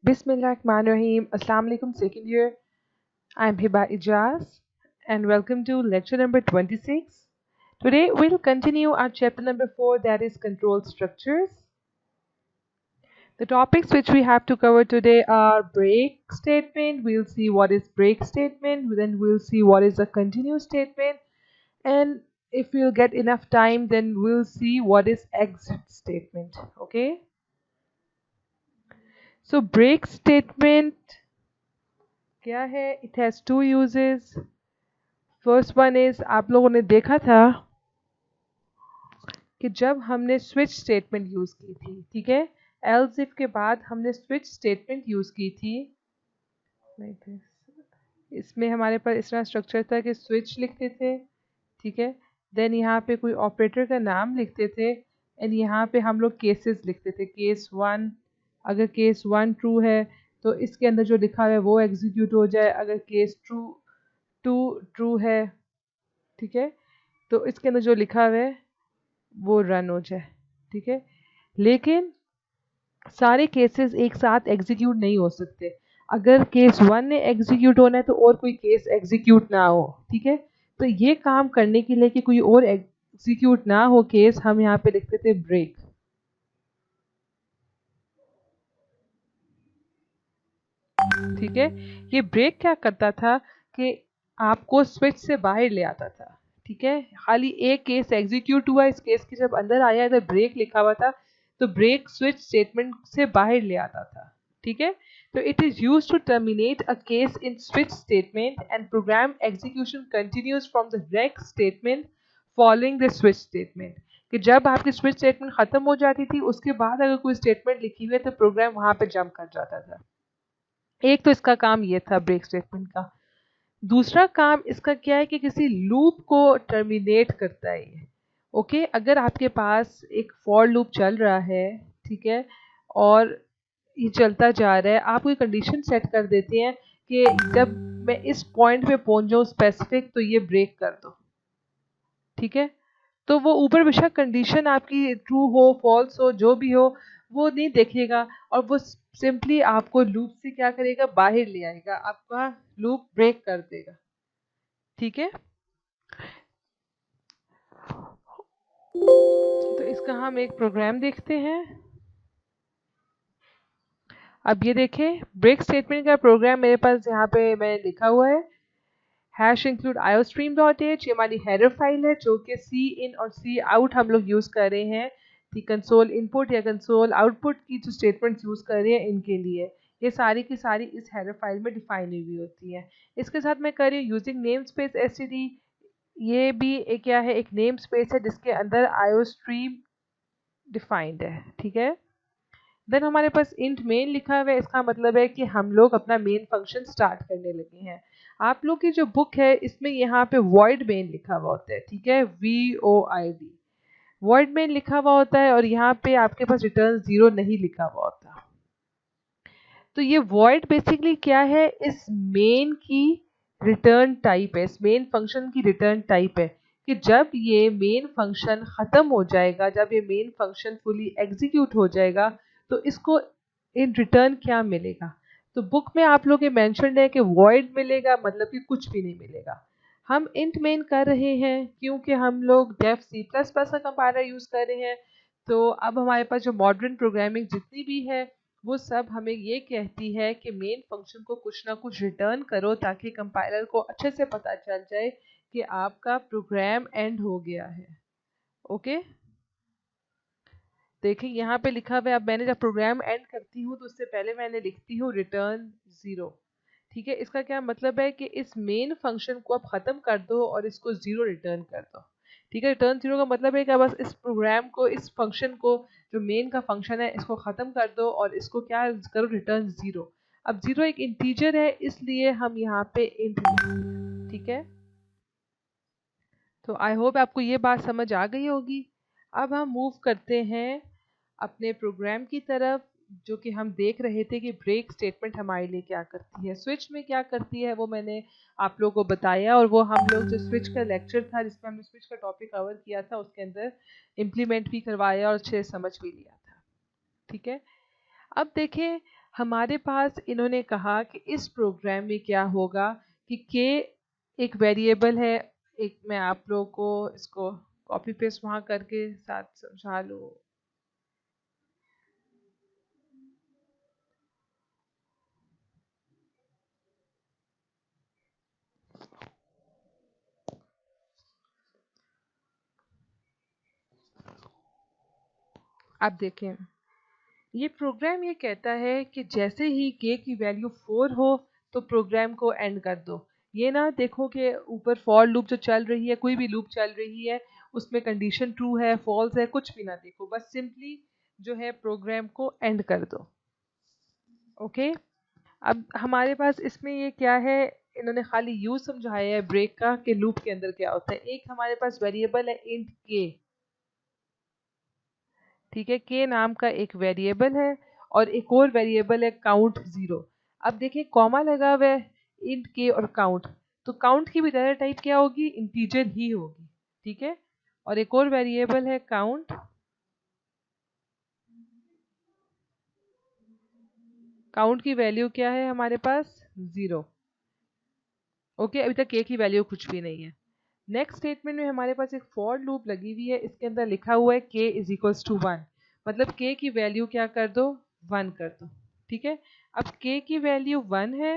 Bismillahirrahmanirrahim. Assalamu alaikum, second year. I'm Hiba Ijaz and welcome to lecture number 26. Today we'll continue our chapter number 4, that is control structures. The topics which we have to cover today are break statement. We'll see what is break statement, then we'll see what is a continue statement, and if we'll get enough time then we'll see what is exit statement. Okay, so break statement क्या है? It has two uses. First one is आप लोगों ने देखा था कि जब हमने स्विच स्टेटमेंट यूज की थी, ठीक है, एल्स इफ के बाद हमने स्विच स्टेटमेंट यूज की थी। इसमें हमारे पास इस तरह स्ट्रक्चर था कि स्विच लिखते थे, ठीक है, देन यहाँ पे कोई ऑपरेटर का नाम लिखते थे एंड यहाँ पे हम लोग केसेस लिखते थे। केस 1, अगर केस 1 ट्रू है तो इसके अंदर जो लिखा है वो एग्जीक्यूट हो जाए, अगर केस 2 ट्रू है, ठीक है, तो इसके अंदर जो लिखा हुआ है वो रन हो जाए, ठीक है। लेकिन सारे केसेस एक साथ एग्जीक्यूट नहीं हो सकते। अगर केस 1 ने एग्जीक्यूट होना है तो और कोई केस एग्जीक्यूट ना हो, ठीक है। तो ये काम करने के लिए कि कोई और एग्जीक्यूट ना हो केस, हम यहाँ पे लिखते थे ब्रेक, ठीक है। ये ब्रेक क्या करता था कि आपको स्विच से बाहर ले आता था, ठीक है। खाली एक केस एग्जीक्यूट हुआ, इस केस के जब अंदर आया इधर ब्रेक लिखा हुआ था तो ब्रेक स्विच स्टेटमेंट से बाहर ले आता था, ठीक है। तो it is used to terminate a case in switch statement and program execution continues from the break statement following the switch statement. कि जब आपकी स्विच स्टेटमेंट खत्म हो जाती थी उसके बाद अगर कोई स्टेटमेंट लिखी हुई है तो प्रोग्राम वहां पे जंप कर जाता था। एक तो इसका काम ये था ब्रेक स्टेटमेंट का। दूसरा काम इसका क्या है कि किसी लूप को टर्मिनेट करता है ये। ओके, अगर आपके पास एक फॉर लूप चल रहा है, ठीक है, और ये चलता जा रहा है, आप कोई कंडीशन सेट कर देते हैं कि जब मैं इस पॉइंट पे पहुंच जाऊं स्पेसिफिक तो ये ब्रेक कर दो, ठीक है। तो वो ऊपर बेशक कंडीशन आपकी ट्रू हो फॉल्स हो जो भी हो वो नहीं देखेगा और वो सिंपली आपको लूप से क्या करेगा, बाहर ले आएगा, आपका लूप ब्रेक कर देगा, ठीक है। तो इसका हम एक प्रोग्राम देखते हैं। अब ये देखें, ब्रेक स्टेटमेंट का प्रोग्राम मेरे पास यहाँ पे मैंने लिखा हुआ है। हैश इंक्लूड iostream.h, ये हमारी हेडर फाइल है जो कि सी इन और सी आउट हम लोग यूज़ कर रहे हैं, कि कंसोल इनपुट या कंसोल आउटपुट की जो स्टेटमेंट्स यूज़ कर रहे हैं इनके लिए ये सारी की सारी इस हेडर फाइल में डिफाइन हुई होती है। इसके साथ मैं कर रही हूँ यूजिंग नेम स्पेस std, ये भी एक क्या है, एक नेम स्पेस है जिसके अंदर iostream डिफाइंड है, ठीक है। देन हमारे पास इंट मेन लिखा हुआ है, इसका मतलब है कि हम लोग अपना मेन फंक्शन स्टार्ट करने लगे हैं। आप लोग की जो बुक है इसमें यहाँ पे वॉइड मेन लिखा हुआ होता है, ठीक है, VOID वॉइड मेन लिखा हुआ होता है और यहाँ पे आपके पास रिटर्न 0 नहीं लिखा हुआ होता। तो ये वॉइड बेसिकली क्या है, इस मेन की रिटर्न टाइप है, इस मेन फंक्शन की रिटर्न टाइप है कि जब ये मेन फंक्शन खत्म हो जाएगा, जब ये मेन फंक्शन फुली एग्जीक्यूट हो जाएगा तो इसको इन रिटर्न क्या मिलेगा। तो बुक में आप लोग ये मेंशन है कि वॉइड मिलेगा, मतलब कि कुछ भी नहीं मिलेगा। हम इंट मेन कर रहे हैं क्योंकि हम लोग डेफ C++ का कंपाइलर यूज कर रहे हैं। तो अब हमारे पास जो मॉडर्न प्रोग्रामिंग जितनी भी है वो सब हमें ये कहती है कि मेन फंक्शन को कुछ ना कुछ रिटर्न करो ताकि कंपाइलर को अच्छे से पता चल जाए कि आपका प्रोग्राम एंड हो गया है। ओके, देखिए यहाँ पे लिखा हुआ है, अब मैंने जब प्रोग्राम एंड करती हूँ तो उससे पहले मैंने लिखती हूँ रिटर्न 0, ठीक है। इसका क्या मतलब है कि इस मेन फंक्शन को आप ख़त्म कर दो और इसको 0 रिटर्न कर दो, ठीक है। रिटर्न 0 का मतलब है कि बस इस प्रोग्राम को, इस फंक्शन को, जो मेन का फंक्शन है, इसको ख़त्म कर दो और इसको क्या करो, रिटर्न 0। अब 0 एक इंटीजर है इसलिए हम यहाँ पे इंट, ठीक है। तो आई होप आपको ये बात समझ आ गई होगी। अब हम मूव करते हैं अपने प्रोग्राम की तरफ, जो कि हम देख रहे थे कि ब्रेक स्टेटमेंट हमारे लिए क्या करती है, स्विच में क्या करती है, वो मैंने आप लोगों को बताया और वो हम लोग जो स्विच का लेक्चर था जिसमें हमने स्विच का टॉपिक कवर किया था उसके अंदर इम्प्लीमेंट भी करवाया और अच्छे से समझ भी लिया था, ठीक है। अब देखें हमारे पास इन्होंने कहा कि इस प्रोग्राम में क्या होगा कि के एक वेरिएबल है। एक मैं आप लोगों को इसको कॉपी पेस्ट वहाँ करके साथ समझा लूँ। आप देखें ये प्रोग्राम ये कहता है कि जैसे ही के की वैल्यू 4 हो तो प्रोग्राम को एंड कर दो। ये ना देखो कि ऊपर फॉर लूप जो चल रही है, कोई भी लूप चल रही है, उसमें कंडीशन ट्रू है फॉल्स है कुछ भी ना देखो, बस सिंपली जो है प्रोग्राम को एंड कर दो। ओके, अब हमारे पास इसमें ये क्या है, इन्होंने खाली यूज समझाया है ब्रेक का कि लूप के अंदर क्या होता है। एक हमारे पास वेरिएबल है इंट के, ठीक है, के नाम का एक वेरिएबल है और एक और वेरिएबल है काउंट 0। अब देखिए कॉमा लगा हुआ है इंट के और काउंट, तो काउंट की भी डाटा टाइप क्या होगी, इंटीजर ही होगी, ठीक है। और एक और वेरिएबल है काउंट, काउंट की वैल्यू क्या है हमारे पास 0। ओके, अभी तक के की वैल्यू कुछ भी नहीं है। नेक्स्ट स्टेटमेंट में हमारे पास एक फॉर लूप लगी हुई है, इसके अंदर लिखा हुआ है k इज इक्वल्स टू 1, मतलब k की वैल्यू क्या कर दो, 1 कर दो, ठीक है। अब k की वैल्यू 1 है,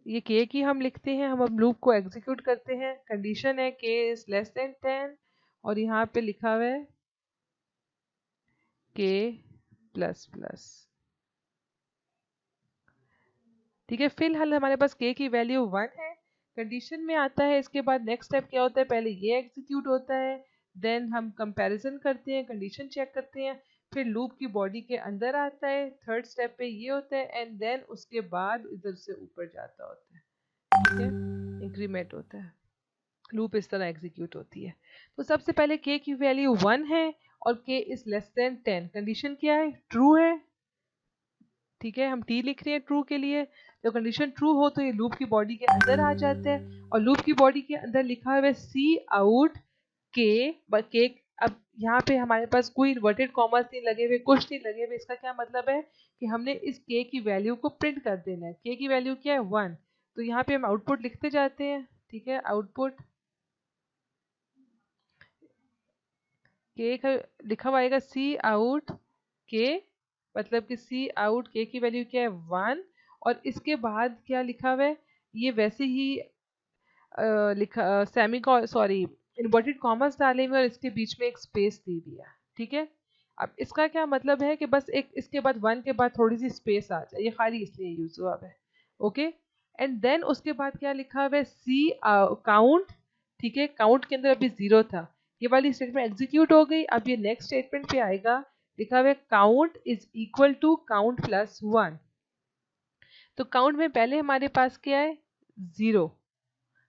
ये k की हम लिखते हैं, हम अब लूप को एग्जीक्यूट करते हैं। कंडीशन है k इज लेस देन 10 और यहाँ पे लिखा हुआ है k प्लस प्लस, ठीक है। फिलहाल हमारे पास k की वैल्यू 1 है, कंडीशन में आता है। इसके बाद नेक्स्ट स्टेप क्या होता है, पहले ये एग्जीक्यूट होता है, देन हम कंपैरिजन करते हैं, कंडीशन चेक करते हैं, फिर लूप की बॉडी के अंदर आता है, थर्ड स्टेप पे ये होता है, एंड देन उसके बाद इधर से ऊपर जाता होता है, ठीक है, इंक्रीमेंट होता है, लूप इस तरह एग्जीक्यूट होती है। तो सबसे पहले k की वैल्यू 1 है और k is less than 10, condition क्या है, ट्रू है, ठीक है, हम टी लिख रहे हैं ट्रू के लिए। तो कंडीशन ट्रू हो तो ये लूप की बॉडी के अंदर आ जाता है और लूप की बॉडी के अंदर लिखा हुआ है सी आउट के। अब यहाँ पे हमारे पास कोई इन्वर्टेड कॉमर्स नहीं लगे हुए, कुछ नहीं लगे हुए, इसका क्या मतलब है कि हमने इस के की वैल्यू को प्रिंट कर देना है। के की वैल्यू क्या है 1, तो यहाँ पे हम आउटपुट लिखते जाते हैं, ठीक है। आउटपुट के का लिखा हुआ आएगा सी आउट के, मतलब कि सी आउट के की वैल्यू क्या है 1, और इसके बाद क्या लिखा हुआ है, ये वैसे ही लिखा सेमी सॉरी इन्वर्टेड कॉमर्स डाले हुए और इसके बीच में एक स्पेस दी हुई है, ठीक है। अब इसका क्या मतलब है कि बस एक इसके बाद 1 के बाद थोड़ी सी स्पेस आ जाए, ये खाली इसलिए यूज हुआ है, ओके। एंड देन उसके बाद क्या लिखा हुआ है सी काउंट, ठीक है, काउंट के अंदर अभी 0 था, ये वाली स्टेटमेंट एग्जीक्यूट हो गई। अब ये नेक्स्ट स्टेटमेंट पे आएगा, लिखा हुआ है count is equal to count plus 1, तो काउंट में पहले हमारे पास क्या है 0,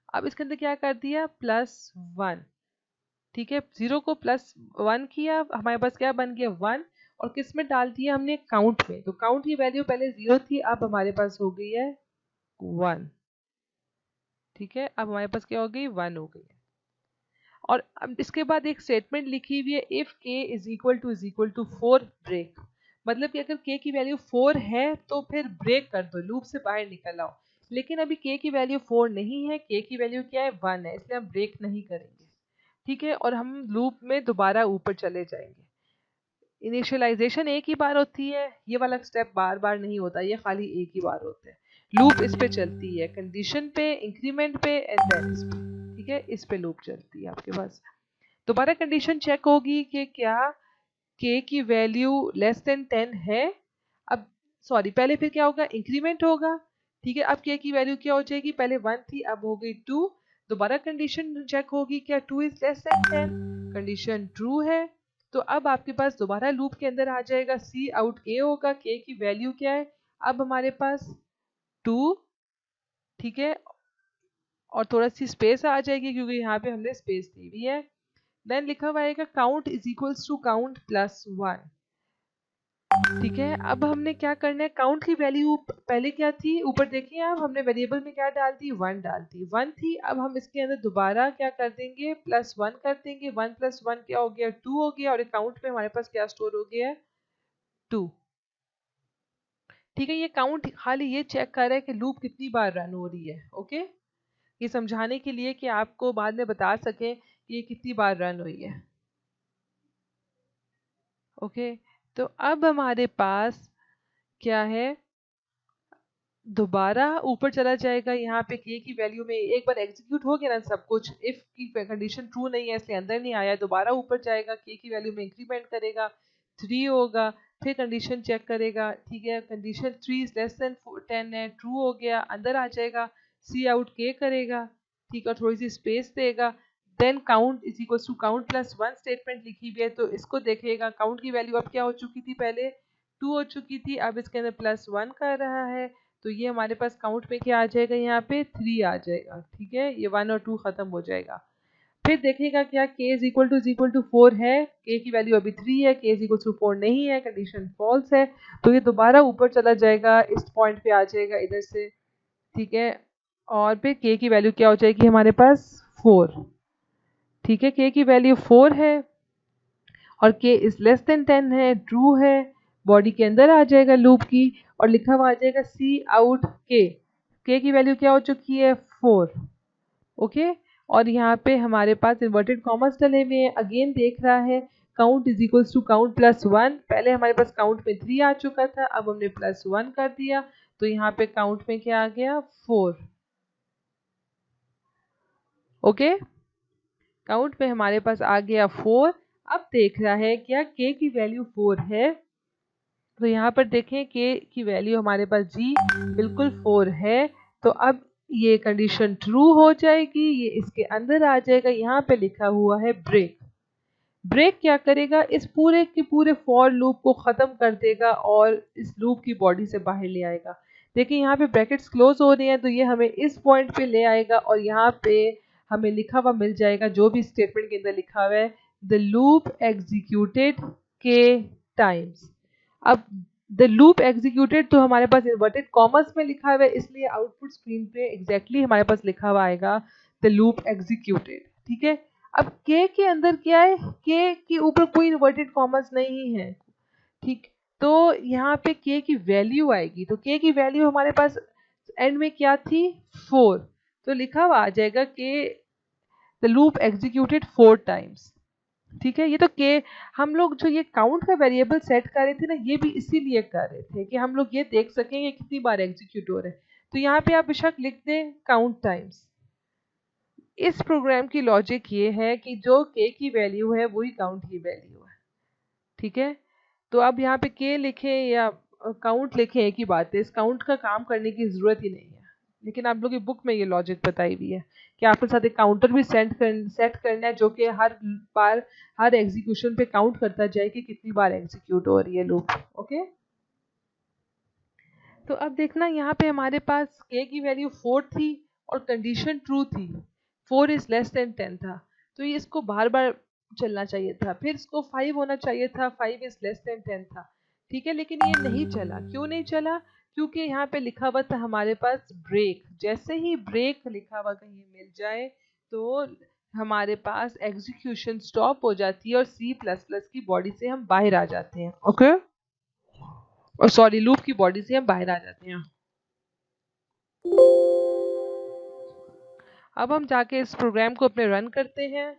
अब इसके अंदर क्या कर दिया प्लस 1, ठीक है। 0 को प्लस 1 किया, हमारे पास क्या बन गया 1, और किस में डाल दिया हमने, काउंट में, तो काउंट की वैल्यू पहले 0 थी, अब हमारे पास हो गई है 1, ठीक है। अब हमारे पास क्या हो गई 1 हो गई। और अब इसके बाद एक स्टेटमेंट लिखी हुई है if k is equal to 4 break, मतलब कि अगर k की वैल्यू 4 है तो फिर ब्रेक कर दो, लूप से बाहर निकल आओ। लेकिन अभी k की वैल्यू 4 नहीं है, k की वैल्यू क्या है 1 है, इसलिए हम ब्रेक नहीं करेंगे, ठीक है। और हम लूप में दोबारा ऊपर चले जाएंगे। इनिशियलाइजेशन एक ही बार होती है, ये वाला स्टेप बार बार नहीं होता, ये खाली एक ही बार होता है। लूप इस पे चलती है, कंडीशन पे, इंक्रीमेंट पे, एंड देन इस पे, ठीक है, इस पे लूप चलती है आपके पास। दोबारा कंडीशन चेक होगी कि क्या k की वैल्यू लेस देन 10 है। अब सॉरी पहले फिर क्या होगा, इंक्रीमेंट होगा, ठीक है। अब k की वैल्यू क्या हो जाएगी, पहले 1 थी अब हो गई 2, दोबारा कंडीशन चेक होगी क्या 2 is less than 10, condition true है, तो अब आपके पास दोबारा लूप के अंदर आ जाएगा सी आउट k होगा, k की वैल्यू क्या है, अब हमारे पास 2, ठीक है, और थोड़ा सी स्पेस आ जाएगी क्योंकि यहाँ पे हमने स्पेस दी हुई है। देन लिखा हुआ आएगा count is equals to count plus 1, ठीक है। अब हमने क्या करना है, काउंट की वैल्यू पहले क्या थी, ऊपर देखिए आप, हमने वेरिएबल में क्या डाल दी 1 डाल दी, 1 थी, अब हम इसके अंदर दोबारा क्या कर देंगे प्लस 1 कर देंगे, 1 प्लस 1 क्या हो गया 2 हो गया, और काउंट में हमारे पास क्या स्टोर हो गया है 2, ठीक है, ये काउंट खाली ये चेक कर रहा है कि लूप कितनी बार रन हो रही है। ओके, ये समझाने के लिए कि आपको बाद में बता सकें कि ये कितनी बार रन हुई है। ओके, तो अब हमारे पास क्या है, दोबारा ऊपर चला जाएगा। यहाँ पे के की वैल्यू में एक बार एग्जीक्यूट हो गया ना सब कुछ, इफ की कंडीशन ट्रू नहीं है इसलिए अंदर नहीं आया, दोबारा ऊपर जाएगा, के की वैल्यू में इंक्रीमेंट करेगा, 3 होगा, फिर कंडीशन चेक करेगा। ठीक है, कंडीशन 3 इज लेस देन 10 है, ट्रू हो गया, अंदर आ जाएगा, सी आउट के करेगा। ठीक है, थोड़ी सी स्पेस देगा, then count is equal to count plus 1 statement लिखी हुई है, तो इसको देखेगा। काउंट की वैल्यू अब क्या हो चुकी थी, पहले 2 हो चुकी थी, अब इसके अंदर प्लस 1 कर रहा है, तो ये हमारे पास काउंट में क्या आ जाएगा, यहाँ पे 3 आ जाएगा। ठीक है, ये 1 और 2 खत्म हो जाएगा। फिर देखेगा क्या k इज इक्वल टू 4 है, k की वैल्यू अभी 3 है, k इज इक्वल टू 4 नहीं है, कंडीशन फॉल्स है, तो ये दोबारा ऊपर चला जाएगा, इस पॉइंट पे आ जाएगा इधर से। ठीक है, और फिर k की वैल्यू क्या हो जाएगी हमारे पास 4। ठीक है, k की वैल्यू 4 है और k इज लेस देन 10 है, ट्रू है, बॉडी के अंदर आ जाएगा लूप की, और लिखा हुआ आ जाएगा सी आउट के की वैल्यू क्या हो चुकी है 4। ओके, और यहाँ पे हमारे पास इन्वर्टेड कॉमर्स डले हुए हैं, अगेन देख रहा है count is equals to count plus 1, पहले हमारे पास काउंट में 3 आ चुका था, अब हमने प्लस 1 कर दिया, तो यहाँ पे काउंट में क्या आ गया 4। ओके, काउंट में हमारे पास आ गया 4। अब देख रहा है क्या के की वैल्यू 4 है, तो यहाँ पर देखें के की वैल्यू हमारे पास जी बिल्कुल 4 है, तो अब ये कंडीशन ट्रू हो जाएगी, ये इसके अंदर आ जाएगा, यहाँ पे लिखा हुआ है ब्रेक। ब्रेक क्या करेगा, इस पूरे के पूरे फॉर लूप को ख़त्म कर देगा और इस लूप की बॉडी से बाहर ले आएगा। देखिए यहाँ पे ब्रैकेट्स क्लोज हो रहे हैं, तो ये हमें इस पॉइंट पे ले आएगा और यहाँ पे हमें लिखा हुआ मिल जाएगा, जो भी स्टेटमेंट के अंदर लिखा हुआ है, द लूप एग्जीक्यूटेड के टाइम्स। अब द लूप एग्जीक्यूटेड तो हमारे पास इन्वर्टेड कॉमर्स में लिखा हुआ है, इसलिए आउटपुट स्क्रीन पे एग्जैक्टली हमारे पास लिखा हुआ आएगा द लूप एग्जीक्यूटेड। ठीक है, अब के अंदर क्या है, के ऊपर कोई इन्वर्टेड कॉमर्स नहीं है। ठीक, तो यहाँ पे के की वैल्यू आएगी, तो के की वैल्यू हमारे पास एंड में क्या थी 4, तो लिखा हुआ आ जाएगा कि द लूप एग्जीक्यूटेड 4 टाइम्स। ठीक है, ये तो के हम लोग जो ये काउंट का वेरिएबल सेट कर रहे थे ना, ये भी इसीलिए कर रहे थे कि हम लोग ये देख सकें कि कितनी बार एग्जीक्यूट हो रहा है। तो यहाँ पे आप बेशक लिख दें काउंट टाइम्स। इस प्रोग्राम की लॉजिक ये है कि जो के की वैल्यू है वही काउंट की वैल्यू है। ठीक है, तो अब यहाँ पे के लिखें या काउंट लिखें एक ही बात है, इस काउंट का काम करने की ज़रूरत ही नहीं है, लेकिन आप लोग की बुक में ये लॉजिक बताई हुई है कि आपके साथ एक काउंटर भी सेट करना है जो कि हर बार हर एग्जीक्यूशन पे काउंट करता जाए कि कितनी बार एग्जीक्यूट हो रही है लूप। ओके, तो अब देखना यहाँ पे हमारे पास के की वैल्यू 4 थी और कंडीशन ट्रू थी, 4 इज लेस देन 10 था, तो ये इसको बार बार चलना चाहिए था, फिर इसको 5 होना चाहिए था, 5 इज लेस देन 10 था। ठीक है, लेकिन ये नहीं चला, क्यों नहीं चला, क्योंकि यहाँ पे लिखा हुआ था हमारे पास ब्रेक, जैसे ही ब्रेक लिखा हुआ कहीं मिल जाए तो हमारे पास एग्जीक्यूशन स्टॉप हो जाती है और सी प्लस प्लस की बॉडी से हम बाहर आ जाते हैं। ओके, और सॉरी लूप की बॉडी से हम बाहर आ जाते हैं। अब हम जाके इस प्रोग्राम को अपने रन करते हैं।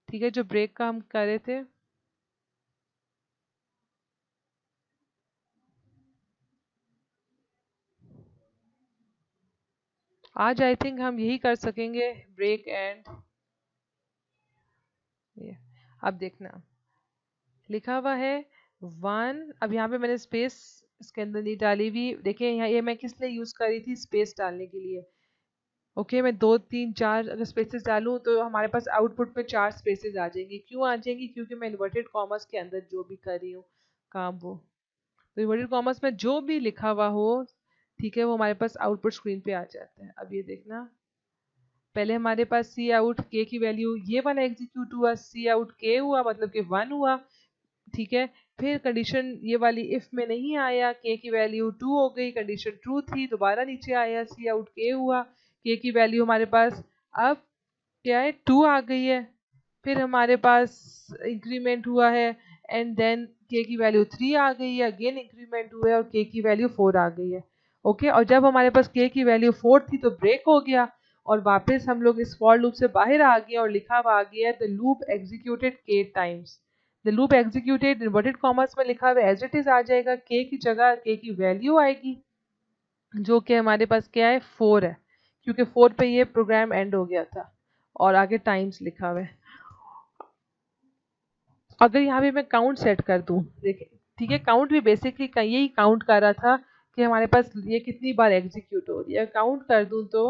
ठीक है, जो ब्रेक का हम कर रहे थे, आज आई थिंक हम यही कर सकेंगे, ब्रेक एंड अब देखना लिखा हुआ है 1। अब यहाँ पे मैंने स्पेस इसके अंदर नहीं डाली हुई, देखिए यहाँ ये मैं किस लिए यूज़ कर रही थी, स्पेस डालने के लिए। ओके, मैं 2 3 4 अगर स्पेसेस डालूँ तो हमारे पास आउटपुट में 4 स्पेसेस आ जाएंगी। क्यों आ जाएंगी, क्योंकि मैं इन्वर्टेड कॉमर्स के अंदर जो भी कर रही हूँ काम वो, तो इन्वर्टेड कॉमर्स में जो भी लिखा हुआ हो, ठीक है, वो हमारे पास आउटपुट स्क्रीन पे आ जाता है। अब ये देखना, पहले हमारे पास सी आउट के की वैल्यू ये वाला एग्जीक्यूट हुआ, सी आउट के हुआ मतलब कि 1 हुआ। ठीक है, फिर कंडीशन ये वाली इफ में नहीं आया, के की वैल्यू 2 हो गई, कंडीशन ट्रू थी, दोबारा नीचे आया, सी आउट के हुआ, के की वैल्यू हमारे पास अब क्या है 2 आ गई है। फिर हमारे पास इंक्रीमेंट हुआ है, एंड देन k की वैल्यू 3 आ गई है, अगेन इंक्रीमेंट हुआ है और k की वैल्यू 4 आ गई है। ओके और जब हमारे पास k की वैल्यू 4 थी तो ब्रेक हो गया और वापस हम लोग इस फॉर लूप से बाहर आ गए और लिखा हुआ आ गया the loop executed k times. The loop executed inverted commas में लिखा हुआ एज इट इज आ जाएगा, k की जगह k की वैल्यू आएगी जो कि हमारे पास क्या है 4 है, क्योंकि 4 पे ये प्रोग्राम एंड हो गया था और आगे टाइम्स लिखा हुआ है। अगर यहाँ पे मैं काउंट सेट कर दूँ, देखिए ठीक है, काउंट भी बेसिकली यही काउंट कर रहा था कि हमारे पास ये कितनी बार एग्जीक्यूट हो रही है। काउंट कर दूँ तो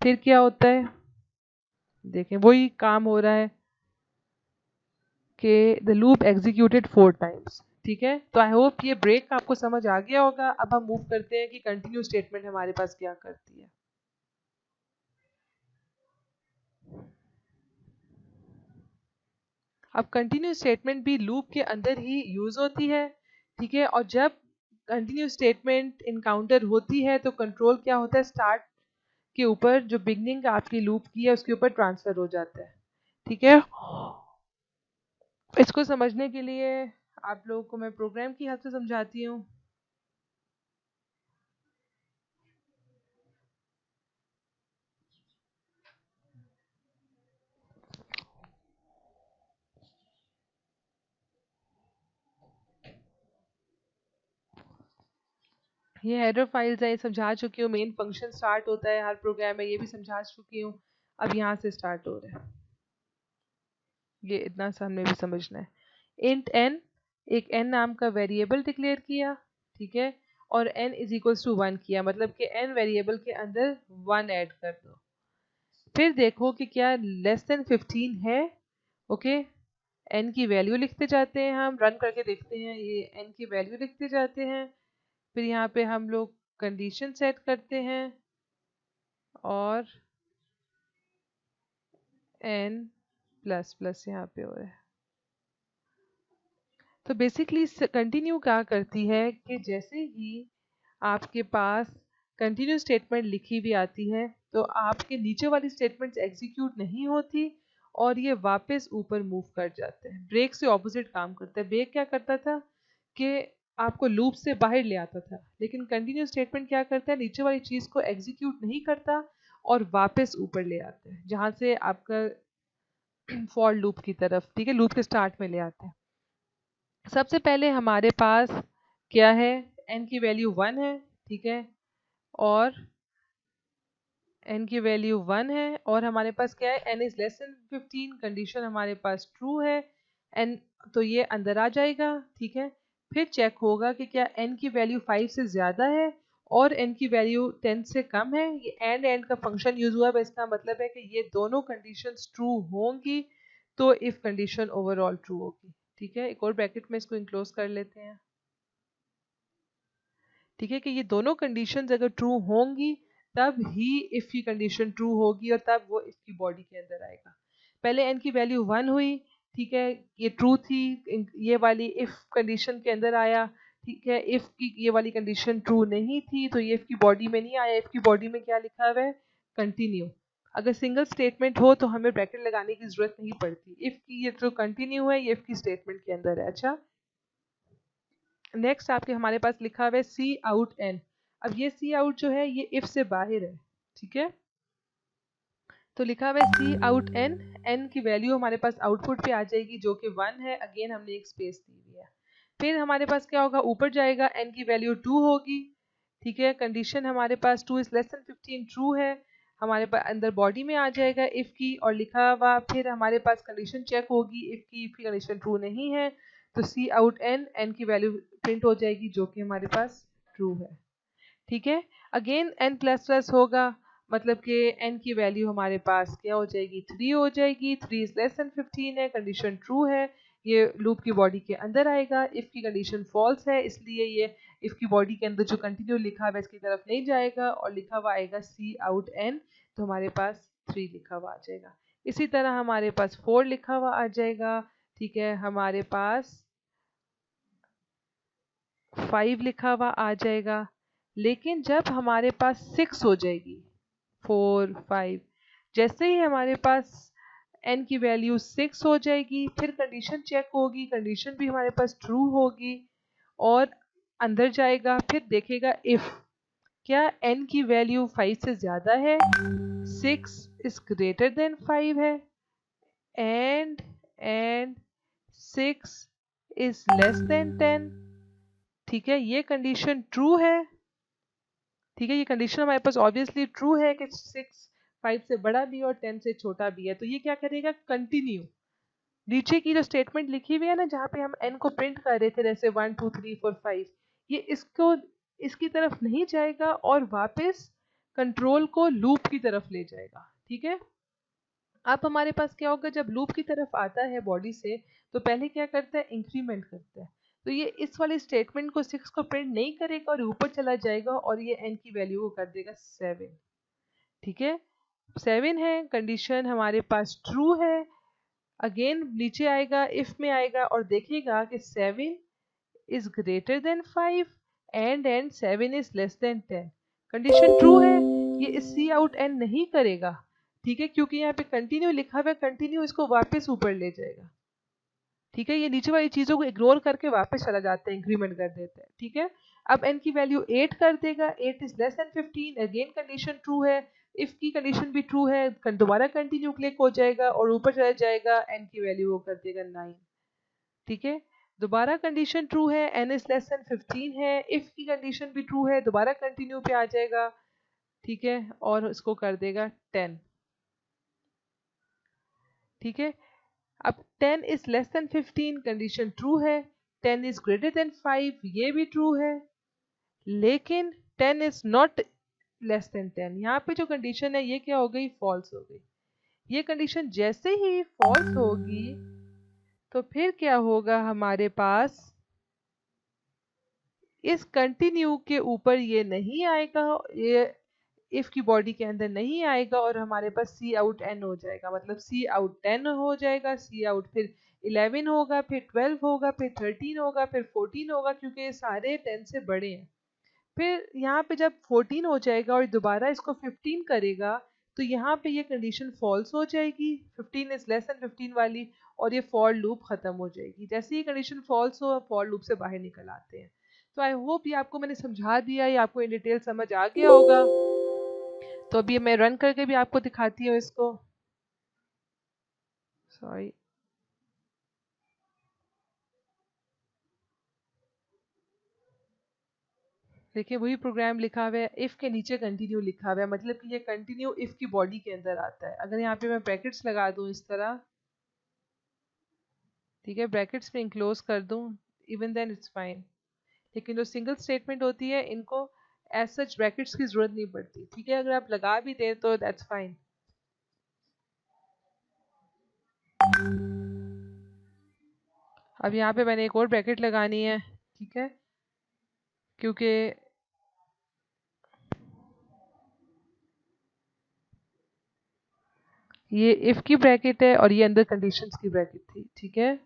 फिर क्या होता है, देखें वही काम हो रहा है कि द लूप एग्जीक्यूटेड 4 टाइम्स। ठीक है, तो आई होप ये ब्रेक आपको समझ आ गया होगा। अब हम मूव करते हैं कि कंटिन्यू स्टेटमेंट हमारे पास क्या करती है। अब कंटिन्यू स्टेटमेंट भी लूप के अंदर ही यूज होती है। ठीक है, और जब कंटिन्यू स्टेटमेंट इनकाउंटर होती है तो कंट्रोल क्या होता है, स्टार्ट के ऊपर जो बिगनिंग आपकी लूप की है उसके ऊपर ट्रांसफर हो जाता है। ठीक है, इसको समझने के लिए आप लोगों को मैं प्रोग्राम की हेल्प से समझाती हूँ। ये हेडर फाइल्स है, ये समझा चुकी हूँ। मेन फंक्शन स्टार्ट होता है हर प्रोग्राम में, ये भी समझा चुकी हूँ। अब यहाँ से स्टार्ट हो रहा है, ये इतना सा हमें भी समझना है। इंट एन, एक एन नाम का वेरिएबल डिक्लेयर किया। ठीक है, और एन इज इक्वल्स टू 1 किया, मतलब कि एन वेरिएबल के अंदर 1 ऐड कर दो। फिर देखो कि क्या लेस देन 15 है। ओके, एन की वैल्यू लिखते जाते हैं, हम रन करके देखते हैं, ये एन की वैल्यू लिखते जाते हैं। फिर यहाँ पे हम लोग कंडीशन सेट करते हैं और एन प्लस प्लस यहाँ पे हो रहा है। तो बेसिकली कंटिन्यू क्या करती है कि जैसे ही आपके पास कंटिन्यू स्टेटमेंट लिखी हुई आती है तो आपके नीचे वाली स्टेटमेंट्स एग्जीक्यूट नहीं होती और ये वापस ऊपर मूव कर जाते हैं। ब्रेक से ऑपोजिट काम करता है। ब्रेक क्या करता था कि आपको लूप से बाहर ले आता था, लेकिन कंटिन्यू स्टेटमेंट क्या करता है, नीचे वाली चीज़ को एग्जीक्यूट नहीं करता और वापस ऊपर ले आता है, जहाँ से आपका फॉर लूप की तरफ, ठीक है, लूप के स्टार्ट में ले आते हैं। सबसे पहले हमारे पास क्या है, n की वैल्यू 1 है। ठीक है, और n की वैल्यू 1 है और हमारे पास क्या है, n is less than 15, condition हमारे पास ट्रू है। n तो ये अंदर आ जाएगा। ठीक है, फिर चेक होगा कि क्या n की वैल्यू 5 से ज़्यादा है और n की वैल्यू 10 से कम है। ये एंड का फंक्शन यूज हुआ है, इसका मतलब है कि ये दोनों कंडीशंस ट्रू होंगी तो इफ कंडीशन ओवरऑल ट्रू होगी। ठीक है, एक और ब्रैकेट में इसको इनक्लोज कर लेते हैं। ठीक है, कि ये दोनों कंडीशंस अगर ट्रू होंगी तब ही इफ की कंडीशन ट्रू होगी और तब वो इफ की बॉडी के अंदर आएगा। पहले n की वैल्यू 1 हुई, ठीक है, ये ट्रू थी, ये वाली इफ कंडीशन के अंदर आया। ठीक है, इफ की ये वाली कंडीशन ट्रू नहीं थी तो ये इफ की बॉडी में नहीं आया। इफ की बॉडी में क्या लिखा हुआ है, कंटिन्यू। अगर सिंगल स्टेटमेंट हो तो हमें ब्रैकेट लगाने की जरूरत नहीं पड़ती। इफ की ये जो कंटिन्यू है ये इफ की स्टेटमेंट के अंदर है। अच्छा, नेक्स्ट आपके हमारे पास लिखा हुआ है सी आउट एन। अब ये सी आउट जो है ये इफ से बाहर है। ठीक है, तो लिखा हुआ है सी आउट एन, एन की वैल्यू हमारे पास आउटपुट पे आ जाएगी जो कि 1 है। अगेन हमने एक स्पेस दी हुई है। फिर हमारे पास क्या होगा, ऊपर जाएगा, एन की वैल्यू 2 होगी। ठीक है, कंडीशन हमारे पास 2 इज लेस देन 15 ट्रू है। हमारे पास अंदर बॉडी में आ जाएगा इफ की और लिखा हुआ, फिर हमारे पास कंडीशन चेक होगी इफ की कंडीशन ट्रू नहीं है तो सी आउट एन, एन की वैल्यू प्रिंट हो जाएगी जो कि हमारे पास ट्रू है। ठीक है, अगेन एन प्लस प्लस होगा, मतलब कि एन की वैल्यू हमारे पास क्या हो जाएगी, 3 हो जाएगी। 3 इज लेस देन 15 है, कंडीशन ट्रू है, ये लूप की बॉडी के अंदर आएगा। इफ की कंडीशन फॉल्स है, इसलिए ये इफ की बॉडी के अंदर जो कंटिन्यू लिखा हुआ है इसकी तरफ नहीं जाएगा और लिखा हुआ आएगा सी आउट एन, तो हमारे पास 3 लिखा हुआ आ जाएगा। इसी तरह हमारे पास 4 लिखा हुआ आ जाएगा। ठीक है, हमारे पास 5 लिखा हुआ आ जाएगा। लेकिन जब हमारे पास 6 हो जाएगी, 4 5, जैसे ही हमारे पास n की वैल्यू 6 हो जाएगी। फिर कंडीशन चेक होगी, कंडीशन भी हमारे पास ट्रू होगी और अंदर जाएगा, फिर देखेगा इफ क्या n की वैल्यू 5 से ज़्यादा है, 6 इज ग्रेटर देन 5 है, एंड 6 इज लेस देन 10। ठीक है, ये कंडीशन ट्रू है। ठीक है, ये कंडीशन हमारे पास ऑब्वियसली ट्रू है कि 6 5 से बड़ा भी और 10 से छोटा भी है। तो ये क्या करेगा, कंटिन्यू। नीचे की जो स्टेटमेंट लिखी हुई है ना, जहाँ पे हम n को प्रिंट कर रहे थे जैसे 1 2 3 4 5, ये इसकी तरफ नहीं जाएगा और वापस कंट्रोल को लूप की तरफ ले जाएगा। ठीक है, अब हमारे पास क्या होगा, जब लूप की तरफ आता है बॉडी से तो पहले क्या करता है, इंक्रीमेंट करता है। तो ये इस वाले स्टेटमेंट को 6 को प्रिंट नहीं करेगा और ऊपर चला जाएगा और ये n की वैल्यू को कर देगा 7। ठीक है, 7 है, कंडीशन हमारे पास ट्रू है। अगेन नीचे आएगा, इफ में आएगा और देखेगा कि 7 is greater than 5 and 7 is less than 10। Condition true है, ये सी आउट एन नहीं करेगा। ठीक है, क्योंकि यहाँ पे कंटिन्यू लिखा हुआ है, कंटिन्यू इसको वापस ऊपर ले जाएगा। ठीक है, ये नीचे वाली चीजों को इग्नोर करके वापस चला जाता है, इंक्रीमेंट कर देता है। ठीक है, अब n की वैल्यू 8 कर देगा, 8 is less than 15। Again condition true है, इफ की कंडीशन भी ट्रू है, दोबारा कंटिन्यू क्लिक हो जाएगा और ऊपर चला जाएगा, n की वैल्यू वो कर देगा 9। ठीक है, दोबारा कंडीशन ट्रू है, n इज लेस देन 15 है, इफ की कंडीशन भी ट्रू है, दोबारा कंटिन्यू पे आ जाएगा। ठीक है, और इसको कर देगा 10। ठीक है, अब 10 is less than 15, condition true है। 10 इज ग्रेटर देन 5, ये भी ट्रू है, लेकिन 10 इज नॉट लेस देन 10। यहाँ पे जो कंडीशन है ये क्या हो गई, फॉल्स हो गई। ये कंडीशन जैसे ही फॉल्स होगी तो फिर क्या होगा, हमारे पास इस कंटिन्यू के ऊपर ये नहीं आएगा, ये इफ की बॉडी के अंदर नहीं आएगा और हमारे पास सी आउट एन हो जाएगा। मतलब सी आउट 10 हो जाएगा, सी आउट फिर 11 होगा, फिर 12 होगा, फिर 13 होगा, फिर 14 होगा, क्योंकि ये सारे 10 से बड़े हैं। फिर यहाँ पे जब 14 हो जाएगा और दोबारा इसको 15 करेगा तो यहाँ पे ये कंडीशन फॉल्स हो जाएगी, 15 इज लेस देन 15 वाली, और ये फॉर लूप खत्म हो जाएगी। जैसे ही कंडीशन फॉल्स हो, फॉर लूप से बाहर निकल आते हैं। तो आई होप ये आपको मैंने समझा दिया, ये आपको इन डिटेल समझ आ गया होगा। तो अभी मैं रन करके भी आपको दिखाती हूँ इसको। सॉरी, देखिए वही प्रोग्राम लिखा हुआ है, इफ के नीचे कंटिन्यू लिखा हुआ है, मतलब कि ये कंटिन्यू इफ की बॉडी के अंदर आता है। अगर यहाँ पे मैं ब्रैकेट्स लगा दूँ इस तरह, ठीक है, ब्रैकेट्स में इंक्लोज कर दूँ, इवन देन इट्स फाइन। लेकिन जो सिंगल स्टेटमेंट होती है इनको एज सच ब्रैकेट्स की जरूरत नहीं पड़ती। ठीक है, अगर आप लगा भी दें तो दैट्स फाइन। अब यहाँ पे मैंने एक और ब्रैकेट लगानी है। ठीक है, क्योंकि ये इफ की ब्रैकेट है और ये अंदर कंडीशंस की ब्रैकेट थी। ठीक है,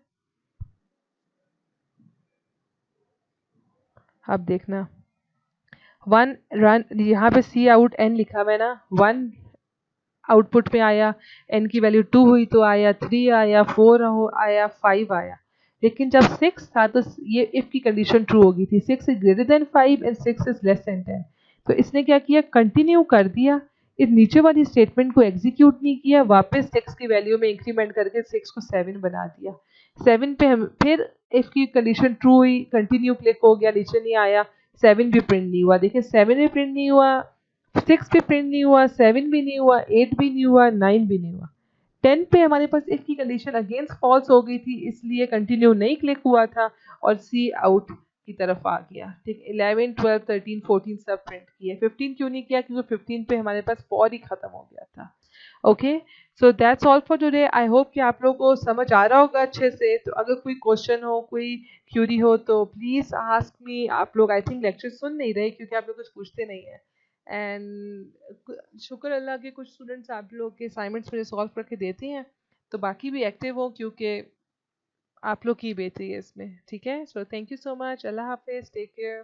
अब देखना 1 रन, यहाँ पे सी आउट एन लिखा हुआ है ना, 1 आउटपुट में आया, n की वैल्यू 2 हुई तो आया, 3 आया, 4 आया, 5 आया। लेकिन जब 6 था तो ये इफ की कंडीशन ट्रू हो गई थी, 6 is greater than 5 and 6 is less than 10। तो इसने क्या किया, कंटिन्यू कर दिया, इस नीचे वाली स्टेटमेंट को एग्जीक्यूट नहीं किया, वापस 6 की वैल्यू में इंक्रीमेंट करके 6 को 7 बना दिया। 7 पे हम फिर इफ की कंडीशन ट्रू हुई, कंटिन्यू क्लिक हो गया, नीचे नहीं आया, 7 भी प्रिंट नहीं हुआ। देखिए 7 भी प्रिंट नहीं हुआ, 6 भी प्रिंट नहीं हुआ, 7 भी नहीं हुआ, 8 भी नहीं हुआ, 9 भी नहीं हुआ। 10 पे हमारे पास इफ की कंडीशन अगेंस्ट फॉल्स हो गई थी, इसलिए कंटिन्यू नहीं क्लिक हुआ था और सी आउट की तरफ आ गया। ठीक, 11 12 13 14 सब प्रिंट किए। 15 क्यों नहीं किया, क्योंकि 15 पे हमारे पास फॉर ही खत्म हो गया था। Okay, so that's all for today. I hope कि आप लोगों को समझ आ रहा होगा अच्छे से। तो अगर कोई क्वेश्चन हो, कोई क्यूरी हो तो प्लीज आस्क मी। आप लोग आई थिंक लेक्चर सुन नहीं रहे क्योंकि आप लोग कुछ पूछते नहीं है। एंड शुक्र अल्लाह के कुछ स्टूडेंट्स आप लोग के असाइनमेंट्स मुझे सॉल्व करके देते हैं, तो बाकी भी एक्टिव हो क्योंकि आप लोग की बेहतरी है इसमें। ठीक है, so thank you so much, अल्लाह हाफिज़, टेक केयर।